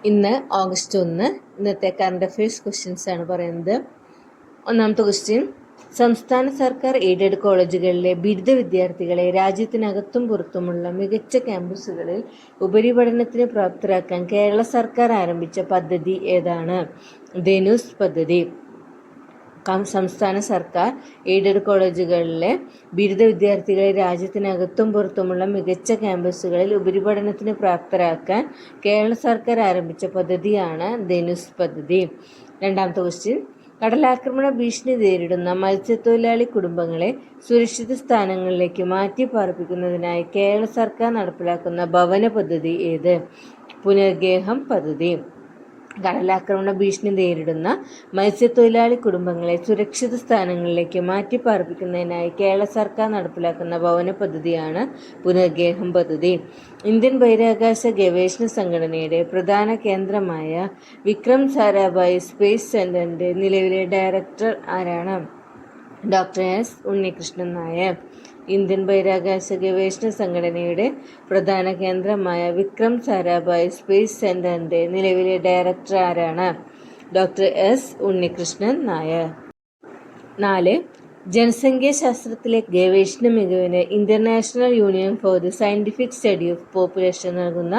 ഇന്ന് ഓഗസ്റ്റ് 1. ഇന്നത്തെ current affairs questions ആണ് പറയുന്നത്. ഒന്നാമത്തെ ക്വസ്റ്റ്യൻ: സംസ്ഥാന സർക്കാർ എയ്ഡഡ് കോളേജുകളിലെ ബിരുദ വിദ്യാർത്ഥികളെ രാജ്യത്തിനകത്തും പുറത്തുമുള്ള മികച്ച ക്യാമ്പസുകളിൽ ഉപരിപഠനത്തിന് പ്രാപ്തരാക്കാൻ കേരള സർക്കാർ ആരംഭിച്ച പദ്ധതി ഏതാണ്? ധനുഷ് പദ്ധതി. സംസ്ഥാന സർക്കാർ എയ്ഡഡ് കോളേജുകളിലെ ബിരുദ വിദ്യാർത്ഥികളെ രാജ്യത്തിനകത്തും പുറത്തുമുള്ള മികച്ച ക്യാമ്പസുകളിൽ ഉപരിപഠനത്തിന് പ്രാപ്തരാക്കാൻ കേരള സർക്കാർ ആരംഭിച്ച പദ്ധതിയാണ് ധനുഷ് പദ്ധതി. രണ്ടാമത്തെ ക്വസ്റ്റ്യൻ: കടലാക്രമണ ഭീഷണി നേരിടുന്ന മത്സ്യത്തൊഴിലാളി കുടുംബങ്ങളെ സുരക്ഷിത സ്ഥാനങ്ങളിലേക്ക് മാറ്റി പാർപ്പിക്കുന്നതിനായി കേരള സർക്കാർ നടപ്പിലാക്കുന്ന ഭവന പദ്ധതി ഏത്? പുനർഗേഹം പദ്ധതി. കടലാക്രമണ ഭീഷണി നേരിടുന്ന മത്സ്യത്തൊഴിലാളി കുടുംബങ്ങളെ സുരക്ഷിത സ്ഥാനങ്ങളിലേക്ക് മാറ്റി പാർപ്പിക്കുന്നതിനായി കേരള സർക്കാർ നടപ്പിലാക്കുന്ന ഭവന പദ്ധതിയാണ് പുനർഗേഹം പദ്ധതി. ഇന്ത്യൻ ബഹിരാകാശ ഗവേഷണ സംഘടനയുടെ പ്രധാന കേന്ദ്രമായ വിക്രം സാരാഭായ് സ്പേസ് സെന്ററിന്റെ നിലവിലെ ഡയറക്ടർ ആരാണ്? Doctor S Unnikrishnan Nair. Indian ബഹിരാകാശ ഗവേഷണ സംഘടനയുടെ പ്രധാന കേന്ദ്രമായ വിക്രം സാരാഭായ് സ്പേസ് സെന്ററിന്റെ നിലവിലെ ഡയറക്ടർ ആരാണ്? Doctor S Unnikrishnan Nair. 4. ജനസംഖ്യാശാസ്ത്രത്തിലെ ഗവേഷണ മികവിന് international union for the scientific study of population നൽകുന്ന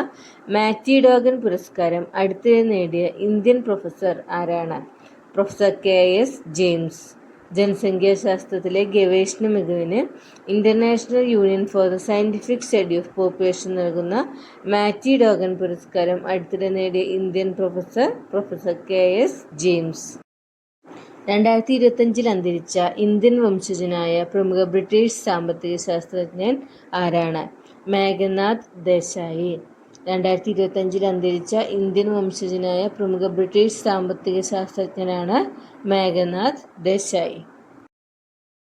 മാത്യു ഡോഗൻ പുരസ്കാരം അടുത്തിടെ നേടിയ ഇന്ത്യൻ പ്രൊഫസർ ആരാണ്? Professor KS. ജെയിംസ്. ജനസംഖ്യാശാസ്ത്രത്തിലെ ഗവേഷണ മികവിന് international union for the scientific study of population നൽകുന്ന മാത്യു ഡോഗൻ പുരസ്കാരം അടുത്തിടെ നേടിയ ഇന്ത്യൻ പ്രൊഫസർ കെ.എസ്. ജെയിംസ്. 2025 അന്തരിച്ച ഇന്ത്യൻ വംശജനായ പ്രമുഖ ബ്രിട്ടീഷ് സാമ്പത്തിക ശാസ്ത്രജ്ഞൻ ആരാണ്? മേഘനാഥ് ദേശായി. 2025 അന്തരിച്ച ഇന്ത്യൻ വംശജനായ പ്രമുഖ ബ്രിട്ടീഷ് സാമ്പത്തിക ശാസ്ത്രജ്ഞനാണ് മേഘനാഥ് ദേശായി.